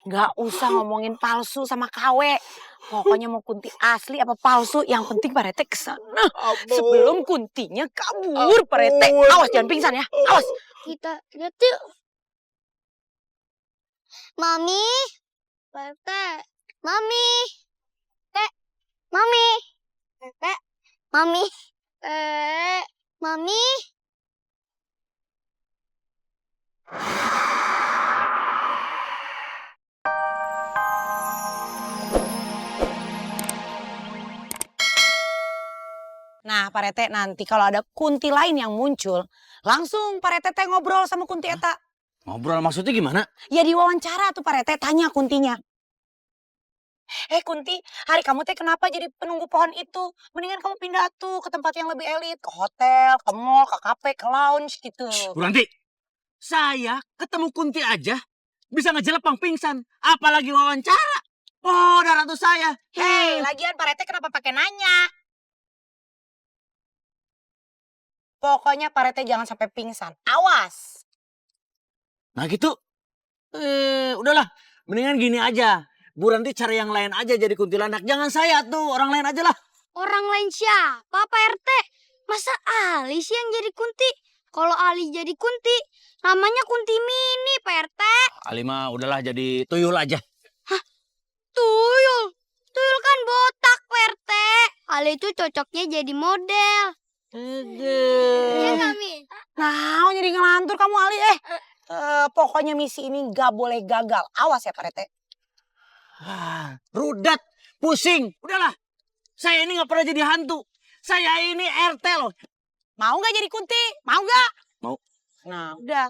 Nggak usah ngomongin palsu sama KW. Pokoknya mau Kunti asli apa palsu, yang penting Pak Rete kesana. Sebelum Kuntinya kabur, Pak Rete. Awas jangan pingsan ya, awas. Kita lihat yuk. Mami. Pak Rete. Mami. Teh. Mami. Teh. Mami. Mami. Nah Pak Rete, nanti kalau ada Kunti lain yang muncul, langsung Pak Rete ngobrol sama Kunti eta. Ngobrol maksudnya gimana? Ya diwawancara tuh Pak Rete, tanya Kuntinya. Kunti, hari kamu teh kenapa jadi penunggu pohon itu? Mendingan kamu pindah tuh ke tempat yang lebih elit. Ke hotel, ke mall, ke kafe, ke lounge gitu. Bu Ranti, saya ketemu Kunti aja bisa ngejelepang pingsan. Apalagi wawancara. Oh, ratu saya. Lagian Pak Rete kenapa pakai nanya? Pokoknya Pak Rete jangan sampai pingsan. Awas. Nah gitu. Udahlah. Mendingan gini aja. Bu Ranti cari yang lain aja jadi kuntilanak. Jangan saya tuh, orang lain aja lah. Orang lain siapa, Pak RT? Masa Ali sih yang jadi Kunti? Kalau Ali jadi Kunti, namanya Kunti Mini, Pak RT. Ali mah udahlah jadi tuyul aja. Hah? Tuyul? Tuyul kan botak, Pak RT. Ali itu cocoknya jadi model. Iya nggak, Mi? Nah, jadi ngelantur kamu Ali. Pokoknya misi ini gak boleh gagal. Awas ya Pak Rete. Rudat, pusing. Udahlah, saya ini gak pernah jadi hantu. Saya ini RT loh. Mau gak jadi Kunti? Mau gak? Mau. Nah, udah.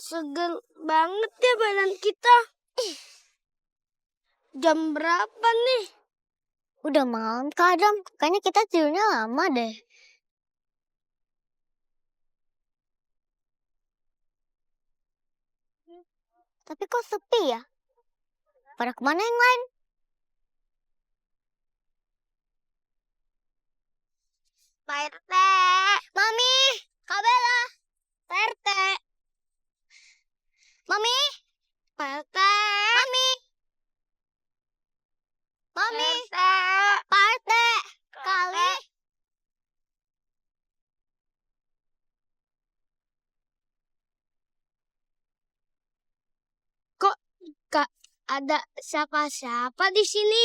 Seger banget ya badan kita. Jam berapa nih? Udah malam kadang. Kayaknya kita tidurnya lama deh. Tapi kok sepi ya? Pada kemana yang lain? Pak RT. Mami. Kak Bella. Pak RT. Mami. Pak RT. Mami. Mami. Pak RT. Kali. Kok gak ada siapa-siapa di sini?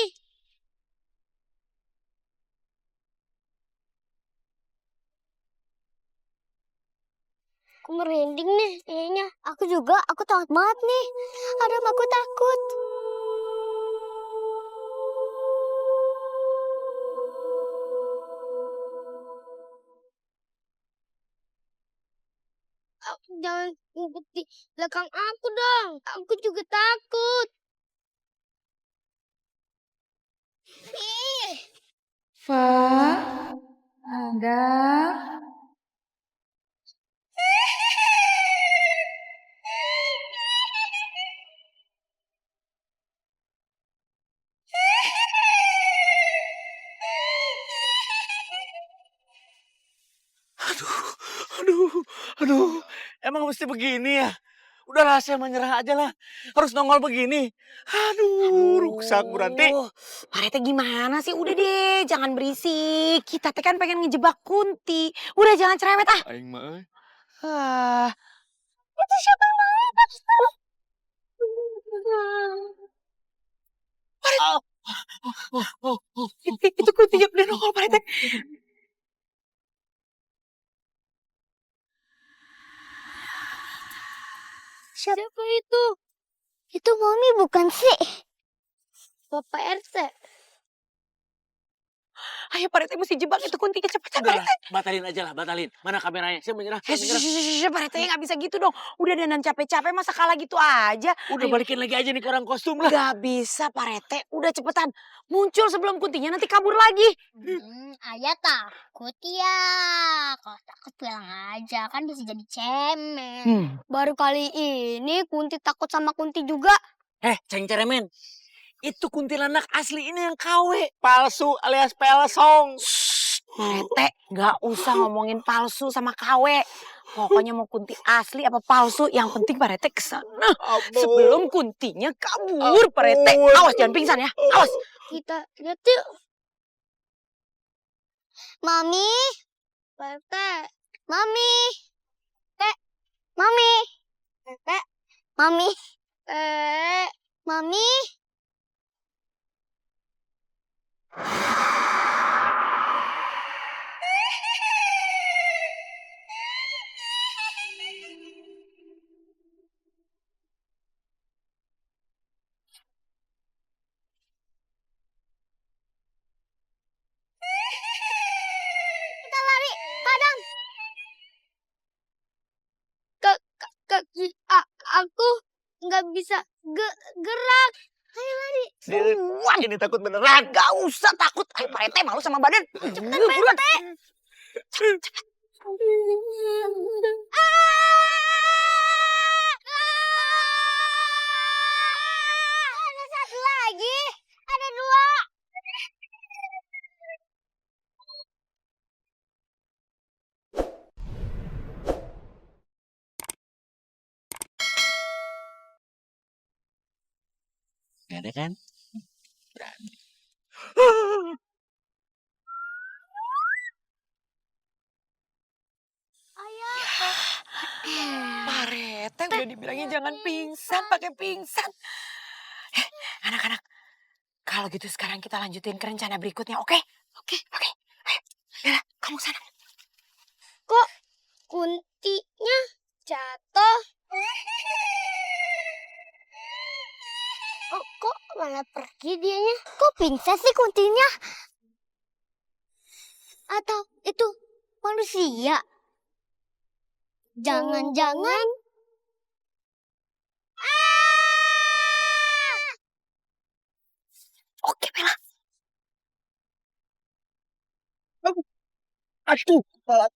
Aku merinding nih kayaknya. Aku juga, aku takut banget nih. Adam, aku takut. Jangan ngumpet di belakang aku dong. Aku juga takut. Ada. Aduh. Emang mesti begini ya? Udahlah, saya menyerah aja lah. Harus nongol begini. Aduh, rusak Bu Ranti. Pak Rete gimana sih? Udah deh, jangan berisik. Kita teh kan pengen ngejebak Kunti. Udah jangan cerewet ah. Aing mah. Itu siapa yang mau? Itu Kuntinya udah nongol Pak Rete. Siapa itu? Itu Mami bukan sih? Bapak RT. Ayo Pak Rete mesti jebak itu Kuntinya cepetan Pak Udahlah, Rete. batalin aja lah, batalin. Mana kameranya? Saya menyerah. Pak Rete gak bisa gitu dong. Udah dandan capek-capek masa kalah gitu aja. Udah balikin lagi aja nih ke orang kostum lah. Gak bisa Pak Rete. Udah cepetan. Muncul sebelum Kuntinya nanti kabur lagi. Ayah takut ya. Kalau takut bilang aja, kan bisa jadi cemen. Baru kali ini Kunti takut sama Kunti juga. Ceng ceremen. Itu kuntilanak asli ini yang KW. Palsu alias pelesong. Rete, nggak usah ngomongin palsu sama KW. Pokoknya mau kunti asli apa palsu, yang penting Pak Rete kesana. Sebelum kuntinya kabur, Pak Rete. Awas jangan pingsan ya, awas. Kita lihat yuk. Mami. Tete. Mami. Tete. Mami. Tete. Mami. Mami. Kita lari, padam. Kaki aku nggak bisa gerak. Ayo lari. Wah, ini takut beneran. Gak usah takut, ayo Pak Rete malu sama badan. Cepetan Pak Rete. Ada satu lagi. Ada dua. Gak ada kan? Berani. Pak Rete udah dibilangin jangan pingsan, pakai pingsan. Anak-anak, kalau gitu sekarang kita lanjutin ke rencana berikutnya, oke? Oke. Ayo, Bella, kamu sana. Kok kuntinya jatuh? Kok malah pergi dianya? Kok pingsan sih kuntinya? Atau itu manusia? Jangan-jangan... Oke, Bella. Aduh, kepala.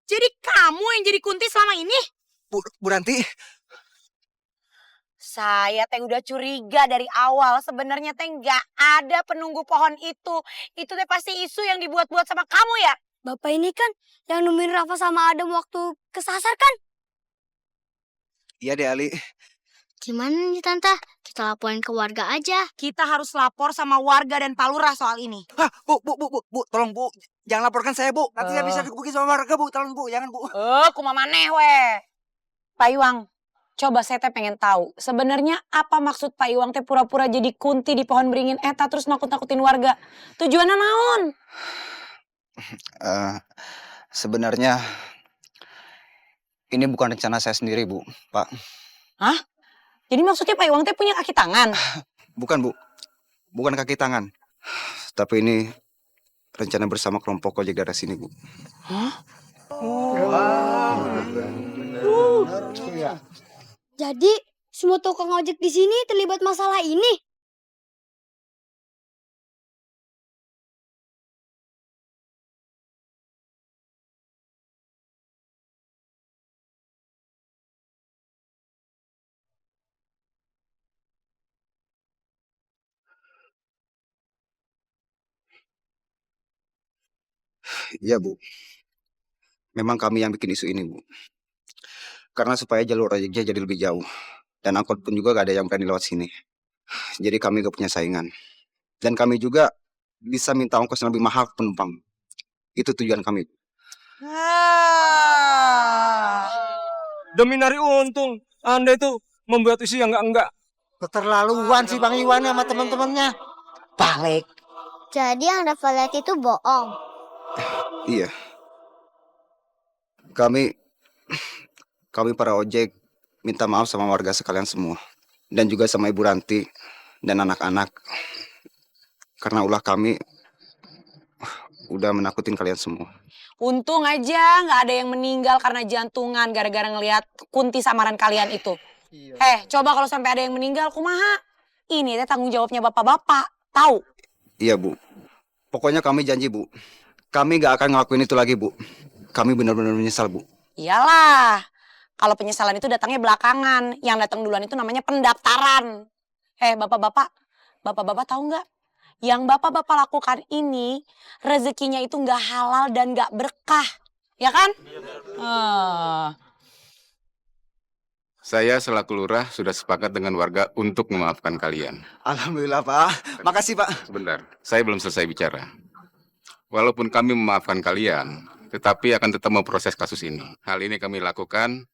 Jadi kamu yang jadi kunti selama ini? Bu Ranti. Saya teh udah curiga dari awal. Sebenarnya teh nggak ada penunggu pohon itu. Itu teh pasti isu yang dibuat-buat sama kamu ya? Bapak ini kan yang nemuin Rafa sama Adam waktu kesasar kan? Iya deh, Ali. Gimana nih Tante? Kita laporin ke warga aja. Kita harus lapor sama warga dan Pak Lurah soal ini. Hah, Bu, tolong Bu. Jangan laporkan saya, Bu. Nanti saya bisa dikebukin sama warga, Bu. Tolong, Bu, jangan, Bu. Kumaha maneh weh. Pak Iwang, coba saya teh pengen tahu. Sebenarnya apa maksud Pak Iwang teh pura-pura jadi kunti di pohon beringin eta terus nakut-nakutin warga? Tujuannya naon? Sebenarnya ini bukan rencana saya sendiri, Bu, Pak. Hah? Jadi maksudnya Pak Iwang teh punya kaki tangan? Bukan, Bu. Bukan kaki tangan. Tapi ini rencana bersama kelompok ojek daerah sini, Bu. Hah? Jadi semua tukang ojek di sini terlibat masalah ini? Iya, Bu. Memang kami yang bikin isu ini, Bu. Karena supaya jalur ojeknya jadi lebih jauh. Dan angkot pun juga gak ada yang berani lewat sini. Jadi kami gak punya saingan. Dan kami juga bisa minta ongkos yang lebih mahal ke penumpang. Itu tujuan kami. Demi nari untung, Anda itu membuat isu yang enggak. Keterlaluan sih Bang Iwan sama teman-temannya. Balik. Jadi yang Rafa lihat itu bohong. Iya. Kami para ojek minta maaf sama warga sekalian semua. Dan juga sama Ibu Ranti dan anak-anak. Karena ulah kami udah menakutin kalian semua. Untung aja nggak ada yang meninggal karena jantungan gara-gara ngelihat kunti samaran kalian itu. Coba kalau sampai ada yang meninggal kumaha? Ini teh tanggung jawabnya bapak-bapak. Tahu? Iya, Bu. Pokoknya kami janji, Bu. Kami gak akan ngelakuin itu lagi, Bu. Kami benar-benar menyesal, Bu. Iyalah. Kalau penyesalan itu datangnya belakangan. Yang datang duluan itu namanya pendaftaran. Bapak-bapak. Bapak-bapak tahu nggak? Yang bapak-bapak lakukan ini, rezekinya itu nggak halal dan nggak berkah. Ya kan? Saya selaku lurah sudah sepakat dengan warga untuk memaafkan kalian. Alhamdulillah, Pak. Makasih, Pak. Sebentar, saya belum selesai bicara. Walaupun kami memaafkan kalian, tetapi akan tetap memproses kasus ini. Hal ini kami lakukan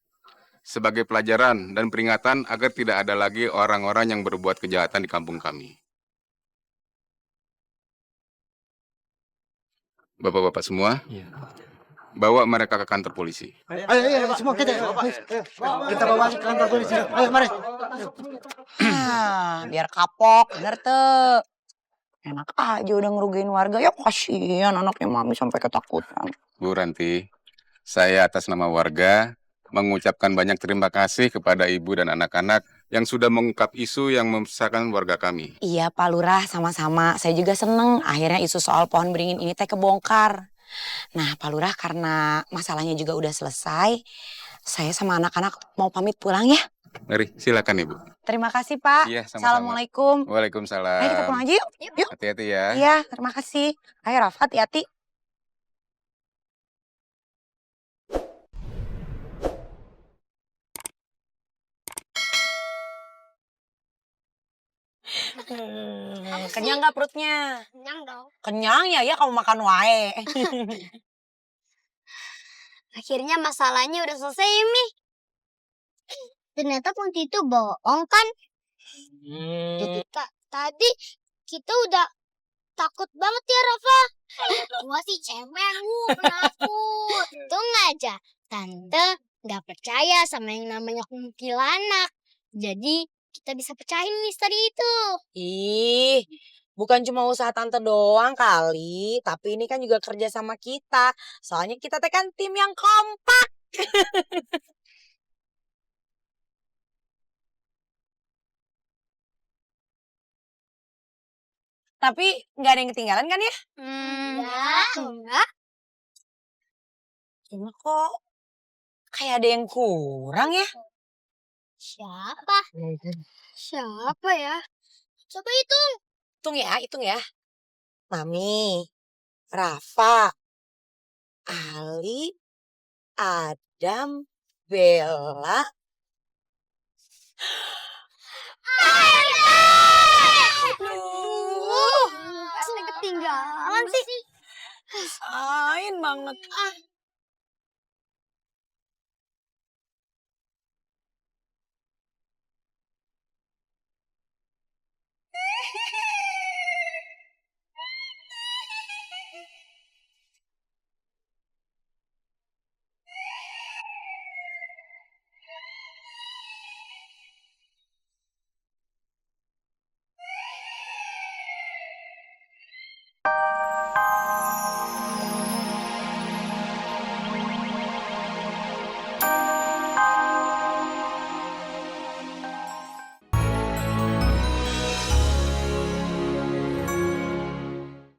sebagai pelajaran dan peringatan agar tidak ada lagi orang-orang yang berbuat kejahatan di kampung kami. Bapak-bapak semua, bawa mereka ke kantor polisi. Ayo, semua kita. Kita bawa ke kantor polisi. Ayo, mari. Biar kapok, bener tuh. Enak aja udah ngerugiin warga. Ya kasihan anaknya mami sampai ketakutan. Bu Ranti, saya atas nama warga mengucapkan banyak terima kasih kepada ibu dan anak-anak yang sudah mengungkap isu yang memisahkan warga kami. Iya Pak Lurah, sama-sama. Saya juga seneng akhirnya isu soal pohon beringin ini teh kebongkar. Nah Pak Lurah, karena masalahnya juga udah selesai, saya sama anak-anak mau pamit pulang ya. Mari, silakan Ibu. Terima kasih Pak. Iya, sama-sama. Assalamualaikum. Waalaikumsalam. Ayo kita pulang aja yuk. Yuk. Hati-hati ya. Iya, terima kasih. Ayo Rafa, hati-hati. Kenyang nggak perutnya? Kenyang dong. Kenyang ya kamu makan wae. Akhirnya masalahnya udah selesai, Mi. Ternyata Punti itu bohong kan? Jadi tadi kita udah takut banget ya, Rafa. Gua sih cemengmu, penakut. Untung aja Tante nggak percaya sama yang namanya kuntilanak. Jadi kita bisa pecahin misteri itu. Ih, bukan cuma usaha tante doang kali, tapi ini kan juga kerja sama kita. Soalnya kita teh kan tim yang kompak. Tapi nggak ada yang ketinggalan kan ya? Enggak. Cuma kok kayak ada yang kurang ya? Siapa? Siapa ya? Coba hitung. Hitung ya. Mami, Rafa, Ali, Adam, Bella. Pasti ketinggalan sih. Sain banget.